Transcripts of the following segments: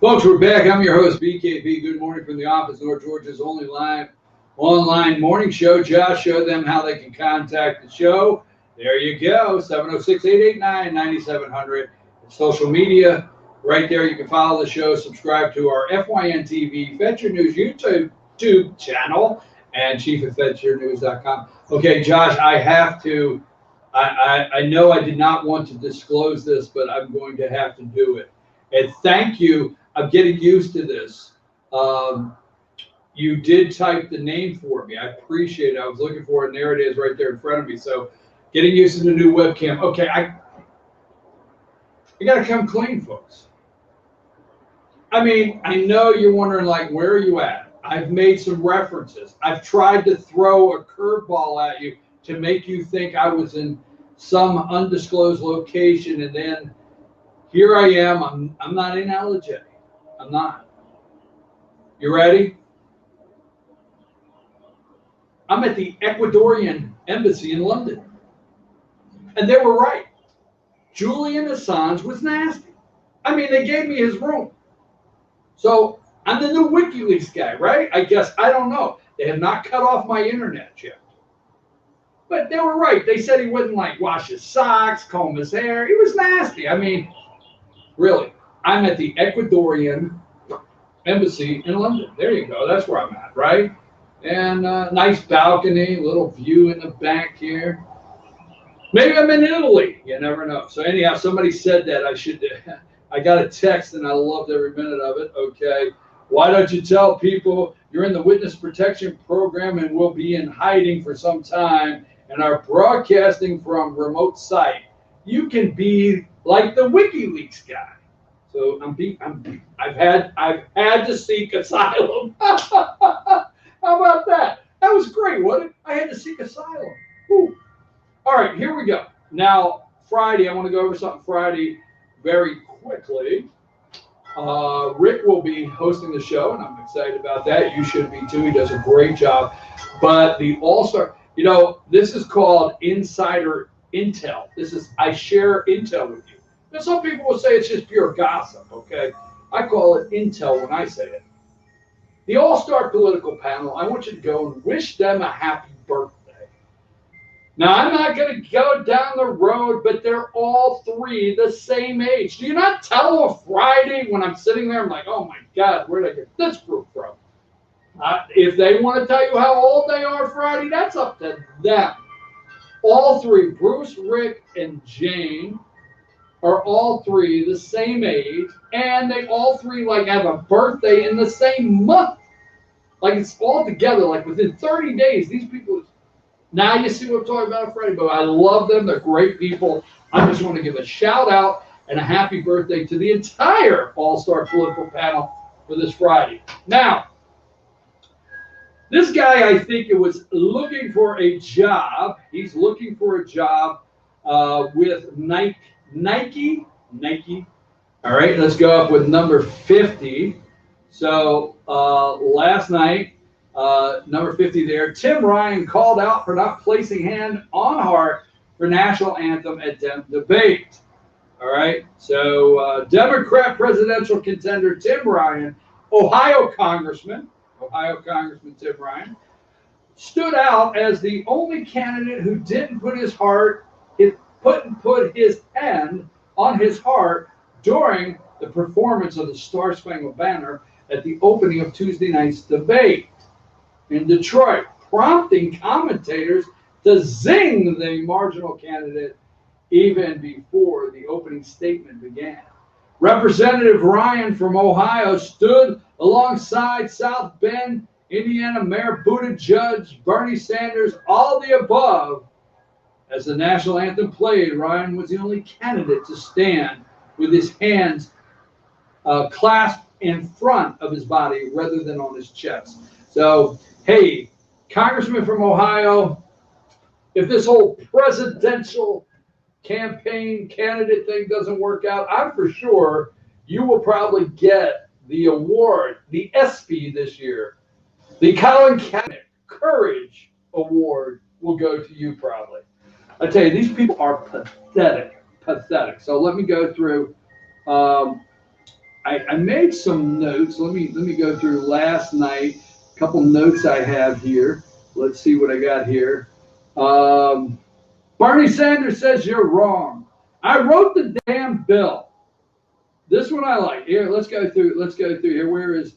Folks, we're back. I'm your host, BKP. Good morning from the office, North Georgia's only live online morning show. Josh showed them how they can contact the show. There you go, 706-889-9700. Social media, right there. You can follow the show, subscribe to our FYNTV Fetcher News YouTube channel, and chief at FetcherNews.com. Okay, Josh, I have to, I know I did not want to disclose this, but I'm going to have to do it. And thank you. I'm getting used to this. You did type the name for me. I appreciate it. I was looking for it, and there it is right there in front of me. So getting used to the new webcam. Okay, I got to come clean, folks. I mean, I know you're wondering, like, where are you at? I've made some references. I've tried to throw a curveball at you to make you think I was in some undisclosed location, and then here I am. I'm not in LJ. I'm not. You ready? I'm at the Ecuadorian embassy in London. And they were right. Julian Assange was nasty. I mean, they gave me his room. So I'm the new WikiLeaks guy, right? I guess. I don't know. They have not cut off my internet yet. But they were right. They said he wouldn't, like, wash his socks, comb his hair. He was nasty. I mean, really. I'm at the Ecuadorian embassy in London. There you go. That's where I'm at, right? And nice balcony, little view in the back here. Maybe I'm in Italy. You never know. So anyhow, somebody said that I should. I got a text and I loved every minute of it. Okay. Why don't you tell people you're in the witness protection program and will be in hiding for some time and are broadcasting from remote site? You can be like the WikiLeaks guy. So I've had to seek asylum. How about that? That was great, wasn't it? I had to seek asylum. Whew. All right, here we go. Now, Friday, I want to go over something Friday very quickly. Rick will be hosting the show, and I'm excited about that. You should be too. He does a great job. But the All-Star, this is called Insider Intel. I share intel with you. Now, some people will say it's just pure gossip, okay? I call it intel when I say it. The All-Star Political Panel, I want you to go and wish them a happy birthday. Now, I'm not going to go down the road, but they're all three the same age. Do you not tell a Friday when I'm sitting there, I'm like, oh my God, where did I get this group from? If they want to tell you how old they are Friday, that's up to them. All three, Bruce, Rick, and Jane, are all three the same age, and they all three have a birthday in the same month. Like, it's all together, like within 30 days, these people. Now you see what I'm talking about, Freddie, but I love them. They're great people. I just want to give a shout out and a happy birthday to the entire All-Star Political Panel for this Friday. Now, this guy, I think it was looking for a job. He's looking for a job with Nike. All right, let's go up with number 50. So last night, number 50 there, Tim Ryan called out for not placing hand on heart for national anthem at Dem debate. All right, so Democrat presidential contender Tim Ryan, Ohio Congressman Tim Ryan, stood out as the only candidate who didn't put his hand on his heart during the performance of the Star Spangled Banner at the opening of Tuesday night's debate in Detroit, prompting commentators to zing the marginal candidate even before the opening statement began. Representative Ryan from Ohio stood alongside South Bend, Indiana Mayor Buttigieg, Bernie Sanders, all the above. As the national anthem played, Ryan was the only candidate to stand with his hands clasped in front of his body rather than on his chest. So, hey, Congressman from Ohio, if this whole presidential campaign candidate thing doesn't work out, I'm for sure you will probably get the award, the ESPY this year. The Colin Kaepernick Courage Award will go to you probably. I tell you, these people are pathetic. So let me go through. I I made some notes. Let me go through last night. A couple notes I have here. Let's see what I got here. Bernie Sanders says you're wrong. I wrote the damn bill. This one I like. Here, let's go through here. Where is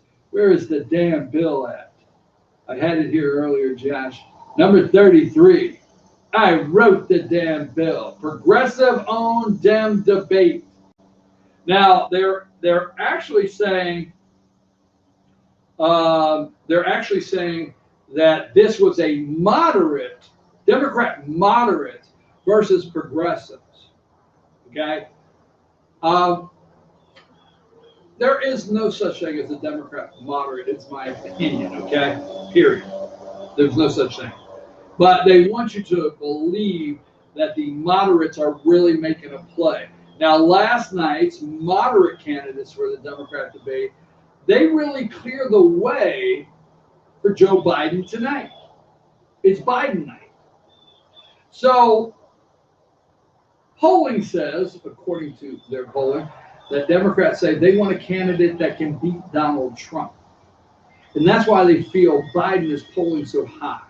the damn bill at? I had it here earlier, Josh. Number 33. I wrote the damn bill. Progressive-owned Dem debate. Now they're actually saying that this was a moderate Democrat moderate versus progressives. Okay. There is no such thing as a Democrat moderate. It's my opinion. Okay. Period. There's no such thing. But they want you to believe that the moderates are really making a play. Now, last night's moderate candidates for the Democrat debate, they really clear the way for Joe Biden tonight. It's Biden night. So, polling says, according to their polling, that Democrats say they want a candidate that can beat Donald Trump. And that's why they feel Biden is polling so high.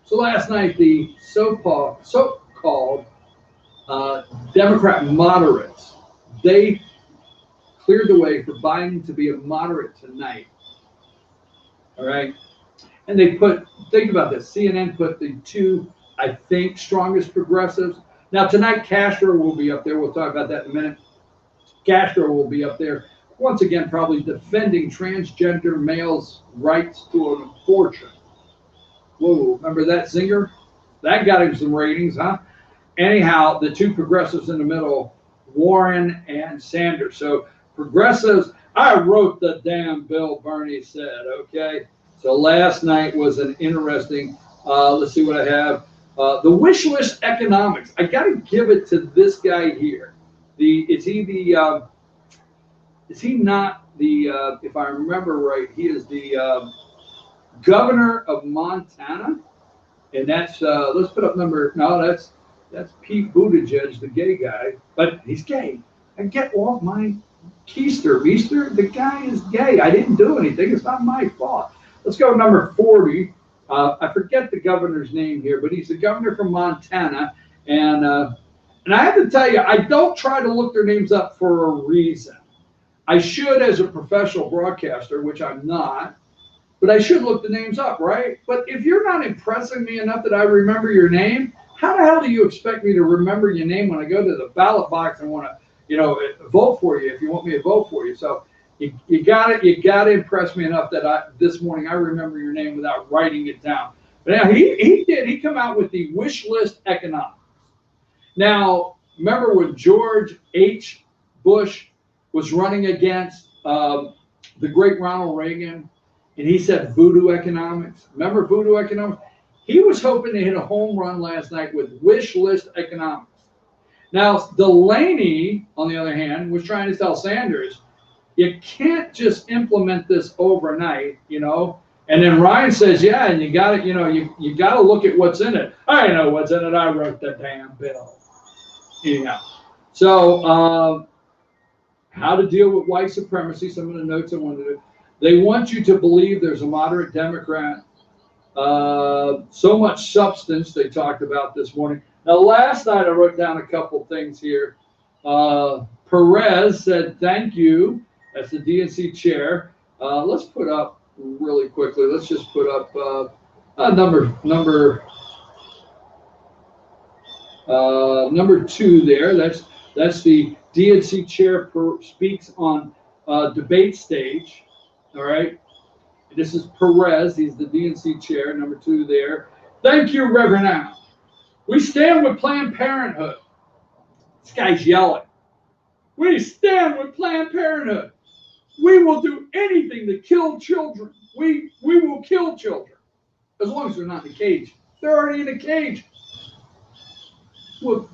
So last night, the so-called Democrat moderates, they cleared the way for Biden to be a moderate tonight. All right. And they think about this, CNN put the two, I think, strongest progressives. Now tonight, Castro will be up there. We'll talk about that in a minute. Castro will be up there, once again, probably defending transgender males' rights to an abortion. Whoa, remember that zinger? That got him some ratings, huh? Anyhow, the two progressives in the middle, Warren and Sanders. So progressives, I wrote the damn bill, Bernie said, okay? So last night was an interesting, let's see what I have. The wish list economics. I got to give it to this guy here. Is he not the, if I remember right, he is the governor of Montana. And that's, let's put up that's Pete Buttigieg, the gay guy, but he's gay. I get off my keister, meester. The guy is gay. I didn't do anything. It's not my fault. Let's go to number 40. I forget the governor's name here, but he's the governor from Montana. And I have to tell you, I don't try to look their names up for a reason. I should as a professional broadcaster, which I'm not, but I should look the names up, right? But if you're not impressing me enough that I remember your name, how the hell do you expect me to remember your name when I go to the ballot box and want to, vote for you if you want me to vote for you? So you got to impress me enough that this morning I remember your name without writing it down. But now he come out with the wish list economics. Now, remember when George H. Bush was running against the great Ronald Reagan, and he said voodoo economics? Remember voodoo economics? He was hoping to hit a home run last night with wish list economics. Now, Delaney, on the other hand, was trying to tell Sanders, you can't just implement this overnight, And then Ryan says, yeah, and you got to, you got to look at what's in it. I know what's in it. I wrote the damn bill. Anyhow, so how to deal with white supremacy, some of the notes I wanted to do. They want you to believe there's a moderate Democrat. So much substance they talked about this morning. Now, last night I wrote down a couple things here. Perez said, thank you. That's the DNC chair. Let's put up really quickly. Let's just put up number 2 there. That's the DNC chair speaks on debate stage. All right. This is Perez. He's the DNC chair, number 2 there. Thank you, Reverend Al. We stand with Planned Parenthood. This guy's yelling. We stand with Planned Parenthood. We will do anything to kill children. We will kill children. As long as they're not in a cage. They're already in a cage. Well,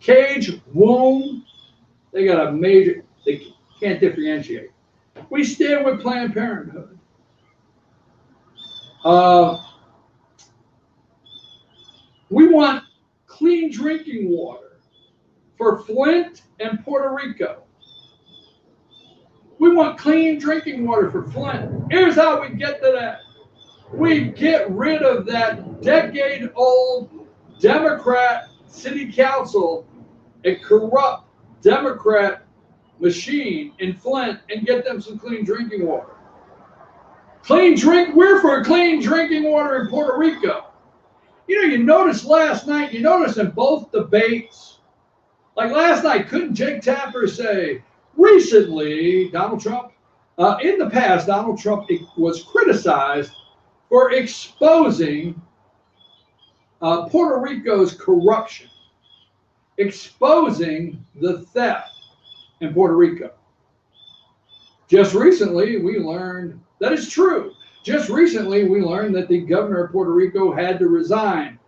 cage, womb, they got a major, they can't differentiate. We stand with Planned Parenthood. We want clean drinking water for Flint and Puerto Rico. We want clean drinking water for Flint. Here's how we get to that. We get rid of that decade-old Democrat city council, a corrupt Democrat machine in Flint, and get them some clean drinking water. We're for clean drinking water in Puerto Rico. You noticed last night, you noticed in both debates, like last night, couldn't Jake Tapper say, recently, Donald Trump, in the past, Donald Trump was criticized for exposing Puerto Rico's corruption, exposing the theft in Puerto Rico. Just recently, we learned that is true. Just recently, we learned that the governor of Puerto Rico had to resign.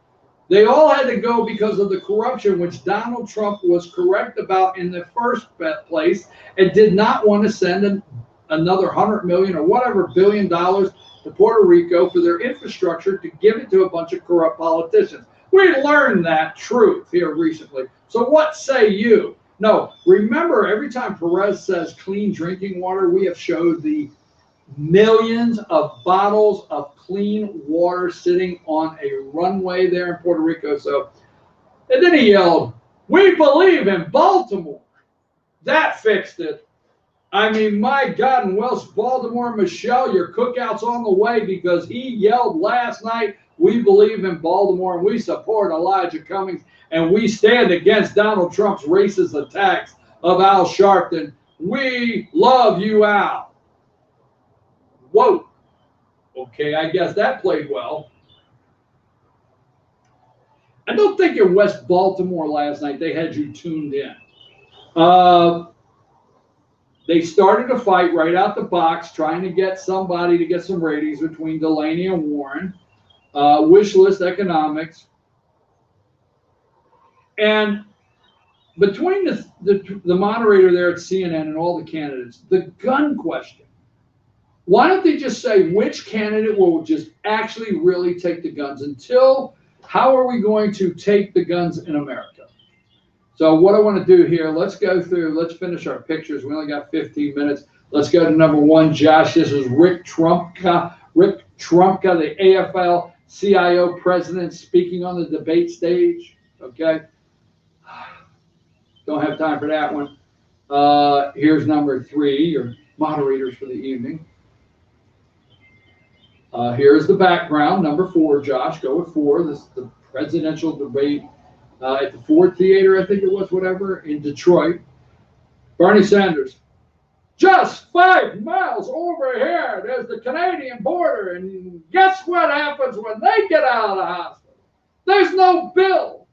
They all had to go because of the corruption, which Donald Trump was correct about in the first place, and did not want to send another $100 million or whatever $billion to Puerto Rico for their infrastructure to give it to a bunch of corrupt politicians. We learned that truth here recently. So what say you? No, remember, every time Perez says clean drinking water, we have showed the millions of bottles of clean water sitting on a runway there in Puerto Rico. So, and then he yelled, "We believe in Baltimore." That fixed it. I mean, my God, in West Baltimore, Michelle, your cookout's on the way, because he yelled last night, "We believe in Baltimore and we support Elijah Cummings and we stand against Donald Trump's racist attacks of Al Sharpton. We love you, Al." Whoa. Okay, I guess that played well. I don't think in West Baltimore last night they had you tuned in. They started a fight right out the box, trying to get somebody to get some ratings between Delaney and Warren. Wish list economics. And between the moderator there at CNN and all the candidates, the gun question. Why don't they just say which candidate will just actually really take the guns? Until, how are we going to take the guns in America? So what I want to do here, let's go through, let's finish our pictures. We only got 15 minutes. Let's go to number one, Josh. This is Rick Trumpka, the AFL-CIO president, speaking on the debate stage. Okay. Don't have time for that one. Here's number three, your moderators for the evening. Here's the background, number four, Josh. Go with four. This is the presidential debate at the Ford Theater, I think it was, whatever, in Detroit. Bernie Sanders. Just 5 miles over here, there's the Canadian border, and guess what happens when they get out of the hospital? There's no bill.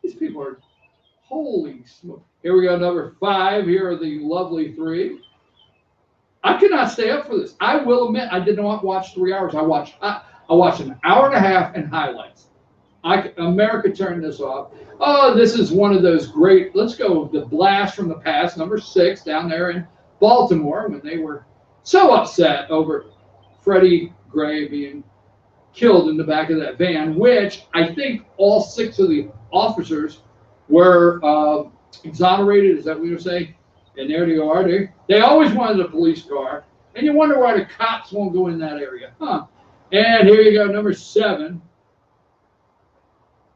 These people are, holy smoke. Here we go, number five. Here are the lovely three. I could not stay up for this. I will admit, I did not watch 3 hours. I watched an hour and a half and highlights. America turned this off. Oh, this is one of those great, let's go, the blast from the past, number 6, down there in Baltimore, when they were so upset over Freddie Gray being killed in the back of that van, which I think all 6 of the officers were exonerated. Is that what you're saying? And there they are. They always wanted a police car. And you wonder why the cops won't go in that area. Huh. And here you go, number 7.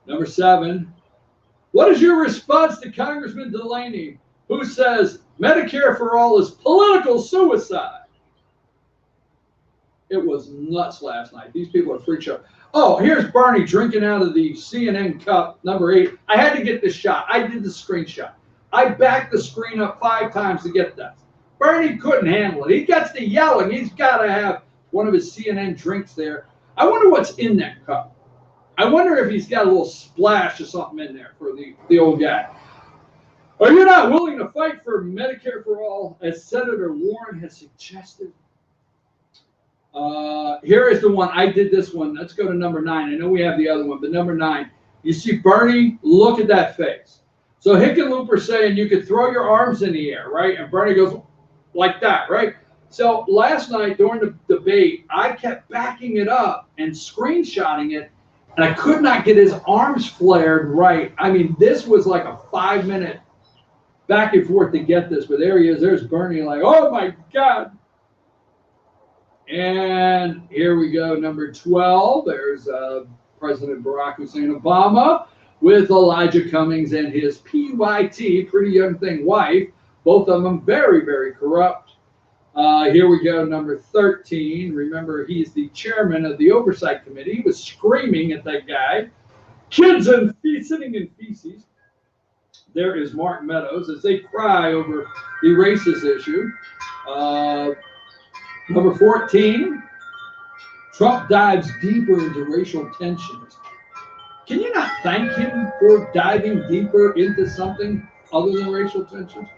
Number 7. What is your response to Congressman Delaney, who says Medicare for all is political suicide? It was nuts last night. These people are freak show. Oh, here's Bernie drinking out of the CNN cup, number 8. I had to get this shot. I did the screenshot. I backed the screen up 5 times to get that. Bernie couldn't handle it. He gets to yelling. He's got to have one of his CNN drinks there. I wonder what's in that cup. I wonder if he's got a little splash of something in there for the old guy. Are you not willing to fight for Medicare for all, as Senator Warren has suggested? Here is the one. I did this one. Let's go to number 9. I know we have the other one, but number 9. You see Bernie, look at that face. So Hickenlooper's saying you could throw your arms in the air, right? And Bernie goes like that, right? So last night during the debate, I kept backing it up and screenshotting it, and I could not get his arms flared right. I mean, this was like a 5-minute back and forth to get this, but there he is. There's Bernie, like, oh my God. And here we go, number 12. There's President Barack Hussein Obama with Elijah Cummings and his PYT, pretty young thing, wife. Both of them very, very corrupt. Here we go, number 13. Remember, he's the chairman of the Oversight Committee. He was screaming at that guy. Kids sitting in feces. There is Mark Meadows as they cry over the racist issue. Number 14, Trump dives deeper into racial tensions. Can you not thank him for diving deeper into something other than racial tensions?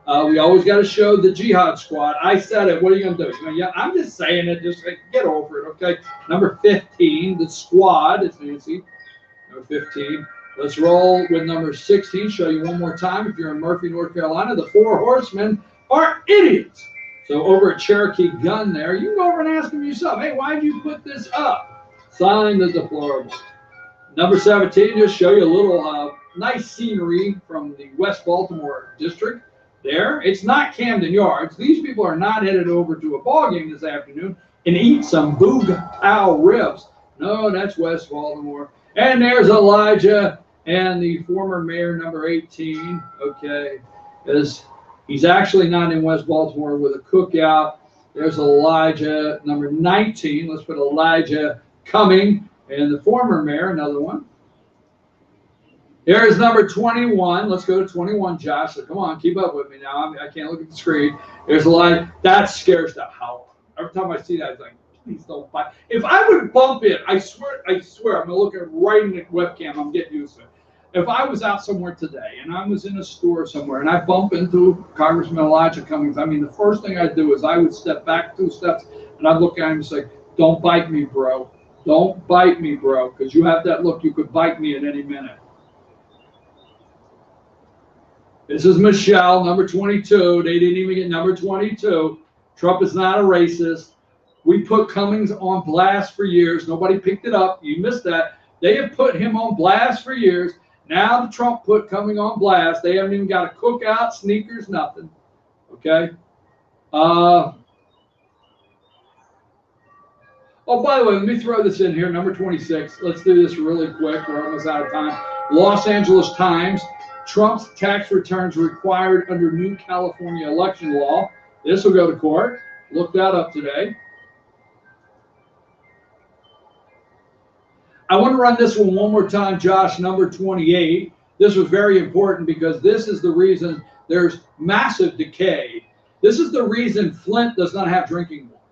We always got to show the jihad squad. I said it. What are you going to do? Yeah, I'm just saying it. Just like, get over it, okay? Number 15, the squad. It's Nancy. Number 15. Let's roll with number 16. Show you one more time. If you're in Murphy, North Carolina, the 4 horsemen are idiots. So over at Cherokee Gun there, you can go over and ask them yourself, hey, why did you put this up? Sign the deplorable. Number 17, just show you a little nice scenery from the West Baltimore district there. It's not Camden Yards. These people are not headed over to a ball game this afternoon and eat some boog-pow ribs. No, that's West Baltimore. And there's Elijah and the former mayor, number 18. Okay, he's actually not in West Baltimore with a cookout. There's Elijah, number 19. Let's put Elijah Cumming and the former mayor, another one. Here's number 21. Let's go to 21, Josh. So come on, keep up with me now. I can't look at the screen. There's Elijah. That scares the hell out. Every time I see that, I think, please don't bite. If I would bump it, I swear, I'm going to look at it right in the webcam. I'm getting used to it. If I was out somewhere today and I was in a store somewhere and I bump into Congressman Elijah Cummings, I mean, the first thing I'd do is I would step back 2 steps and I'd look at him and say, don't bite me, bro. Don't bite me, bro, because you have that look. You could bite me at any minute. This is Michelle, number 22. They didn't even get number 22. Trump is not a racist. We put Cummings on blast for years. Nobody picked it up. You missed that. They have put him on blast for years. Now the Trump put Cummings on blast. They haven't even got a cookout, sneakers, nothing. Okay? Oh, by the way, let me throw this in here. Number 26. Let's do this really quick. We're almost out of time. Los Angeles Times. Trump's tax returns required under new California election law. This will go to court. Look that up today. I want to run this one more time, Josh, number 28. This was very important because this is the reason there's massive decay. This is the reason Flint does not have drinking water.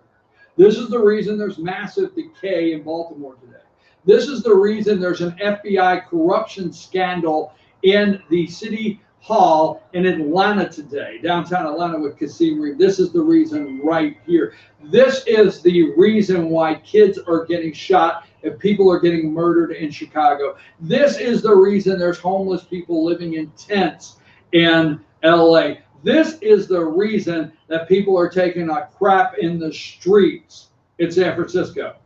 This is the reason there's massive decay in Baltimore today. This is the reason there's an FBI corruption scandal in the city hall in Atlanta today, downtown Atlanta with Kasim Reed. This is the reason right here. This is the reason why kids are getting shot and people are getting murdered in Chicago. This is the reason there's homeless people living in tents in LA. This is the reason that people are taking a crap in the streets in San Francisco.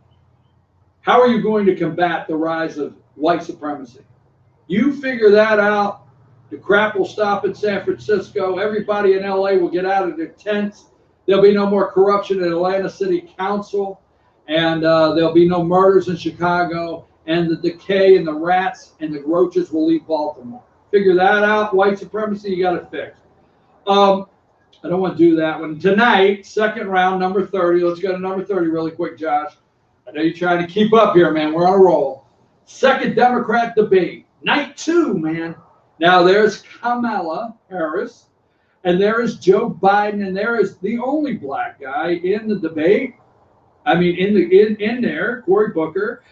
How are you going to combat the rise of white supremacy? You figure that out, the crap will stop in San Francisco. Everybody in LA will get out of their tents. There'll be no more corruption in Atlanta City Council. And there'll be no murders in Chicago. And the decay and the rats and the roaches will leave Baltimore. Figure that out. White supremacy, you got to fix. I don't want to do that one. Tonight, second round, number 30. Let's go to number 30 really quick, Josh. I know you're trying to keep up here, man. We're on a roll. Second Democrat debate. Night 2, man. Now there's Kamala Harris, and there is Joe Biden, and there is the only black guy in the debate. I mean, in there, Cory Booker,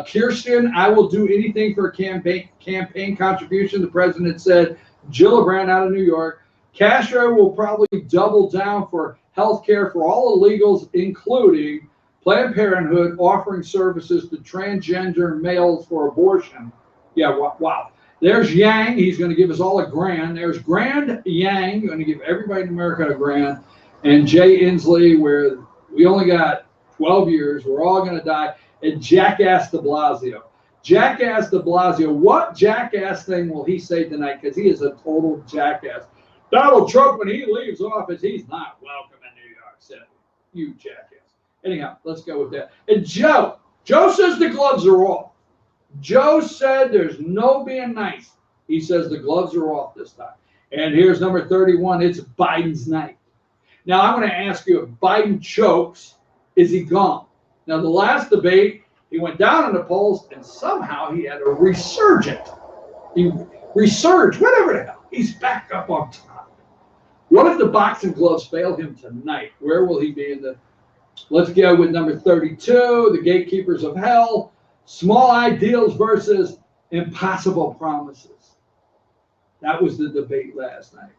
Kirsten. I will do anything for a campaign contribution. The president said. Gillibrand out of New York. Castro will probably double down for health care for all illegals, including Planned Parenthood offering services to transgender males for abortion. Yeah, wow. There's Yang. He's going to give us all $1,000. There's Grand Yang, going to give everybody in America $1,000. And Jay Inslee, where we only got 12 years. We're all going to die. And Jackass de Blasio. Jackass de Blasio. What jackass thing will he say tonight? Because he is a total jackass. Donald Trump, when he leaves office, he's not welcome in New York City. You jackass. Anyhow, let's go with that. And Joe says the gloves are off. Joe said there's no being nice. He says the gloves are off this time. And here's number 31. It's Biden's night. Now, I'm going to ask you, if Biden chokes, is he gone? Now, the last debate, he went down in the polls, and somehow he had a resurgent. He resurged, whatever the hell. He's back up on top. What if the boxing gloves fail him tonight? Where will he be in the... Let's go with number 32, the gatekeepers of hell. Small ideals versus impossible promises. That was the debate last night.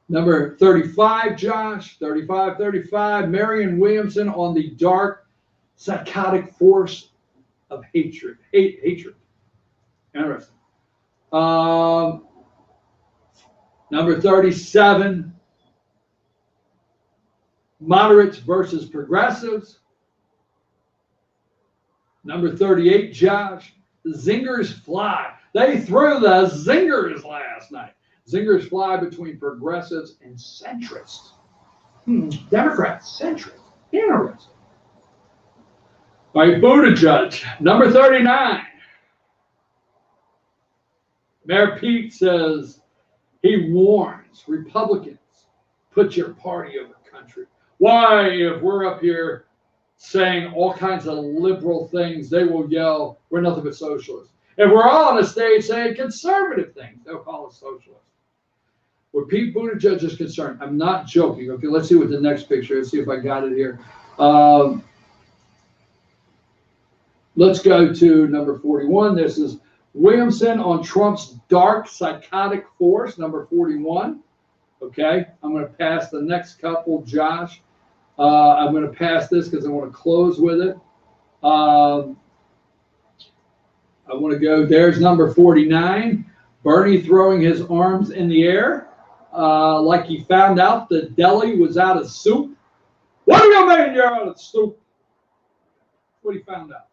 Number 35, Josh, 35, Marianne Williamson on the dark, psychotic force of hatred. Hatred. Interesting. Number 37, moderates versus progressives. Number 38, Josh, zingers fly. They threw the zingers last night. Zingers fly between progressives and centrists. Democrats, centrists. Interesting. All right, Buttigieg, number 39. Mayor Pete says he warns Republicans, put your party over country. Why, if we're up here saying all kinds of liberal things, they will yell, we're nothing but socialists. If we're all on a stage saying conservative things, they'll call us socialists. Where Pete Buttigieg is concerned, I'm not joking. Okay, let's see what the next picture is. See if I got it here. Let's go to number 41. This is Williamson on Trump's dark psychotic force, number 41. Okay, I'm going to pass the next couple, Josh. I'm going to pass this because I want to close with it. I want to go, there's number 49. Bernie throwing his arms in the air like he found out the deli was out of soup. What do you mean you're out of soup? What he found out.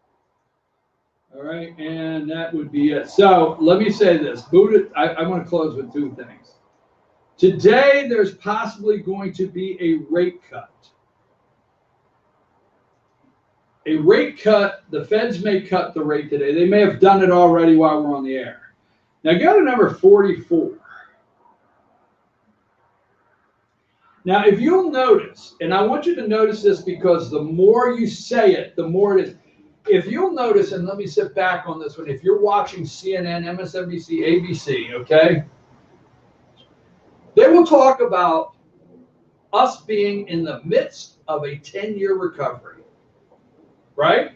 All right, and that would be it. So let me say this. I want to close with two things. Today, there's possibly going to be a rate cut. A rate cut, the feds may cut the rate today. They may have done it already while we're on the air. Now go to number 44. Now, if you'll notice, and I want you to notice this because the more you say it, the more it is. If you'll notice, and let me sit back on this one, if you're watching CNN, MSNBC, ABC, okay, they will talk about us being in the midst of a 10-year recovery, right?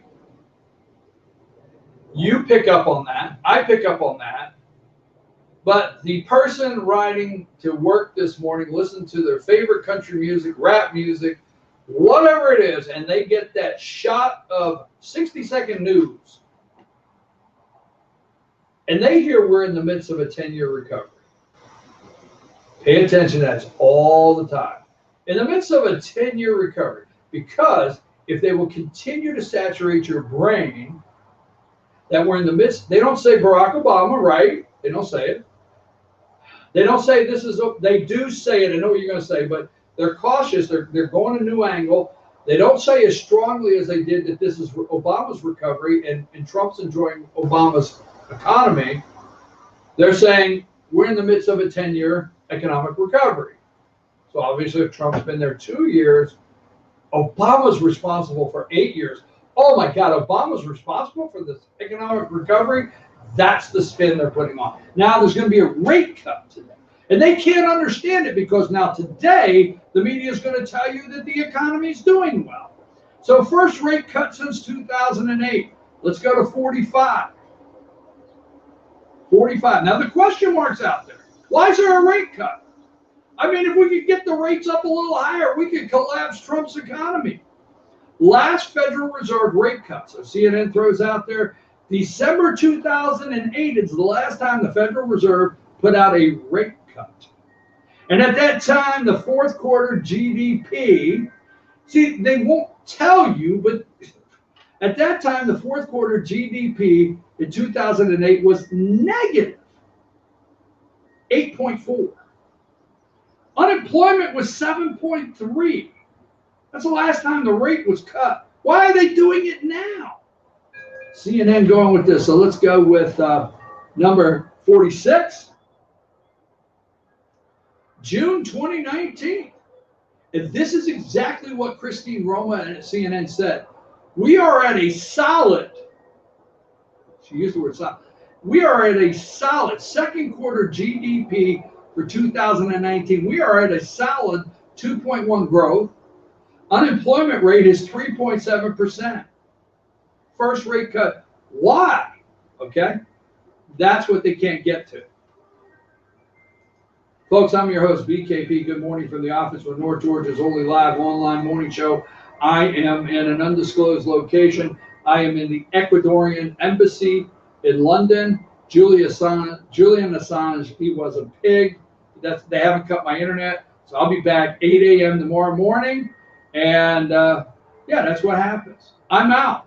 You pick up on that. I pick up on that. But the person riding to work this morning listened to their favorite country music, rap music, whatever it is, and they get that shot of 60-second news. And they hear we're in the midst of a 10-year recovery. Pay attention, that's all the time. In the midst of a 10-year recovery, because if they will continue to saturate your brain that we're in the midst, they don't say Barack Obama, right? They don't say it. They don't say this is, they do say it, I know what you're going to say, but they're cautious, they're going a new angle. They don't say as strongly as they did that this is Obama's recovery and Trump's enjoying Obama's economy. They're saying we're in the midst of a 10-year economic recovery. So obviously if Trump's been there 2 years, Obama's responsible for 8 years. Oh my God, Obama's responsible for this economic recovery? That's the spin they're putting on. Now there's going to be a rate cut today. And they can't understand it because now today, the media is going to tell you that the economy is doing well. So first rate cut since 2008. Let's go to 45. 45. Now the question mark's out there. Why is there a rate cut? I mean, if we could get the rates up a little higher, we could collapse Trump's economy. Last Federal Reserve rate cut, so CNN throws out there, December 2008 is the last time the Federal Reserve put out a rate cut. And at that time, the fourth quarter GDP, see, they won't tell you, but at that time, the fourth quarter GDP in 2008 was negative. 8.4. Unemployment was 7.3. That's the last time the rate was cut. Why are they doing it now? CNN going with this. So let's go with number 46. June 2019. And this is exactly what Christine Roma at CNN said. We are at a solid, she used the word solid, we are at a solid second quarter GDP for 2019. We are at a solid 2.1 growth. Unemployment rate is 3.7%. First rate cut. Why? Okay. That's what they can't get to. Folks, I'm your host, BKP. Good morning from the office with North Georgia's only live online morning show. I am in an undisclosed location. I am in the Ecuadorian embassy in London. Julian Assange, he was a pig. They haven't cut my internet. So I'll be back 8 a.m. tomorrow morning. And yeah, that's what happens. I'm out.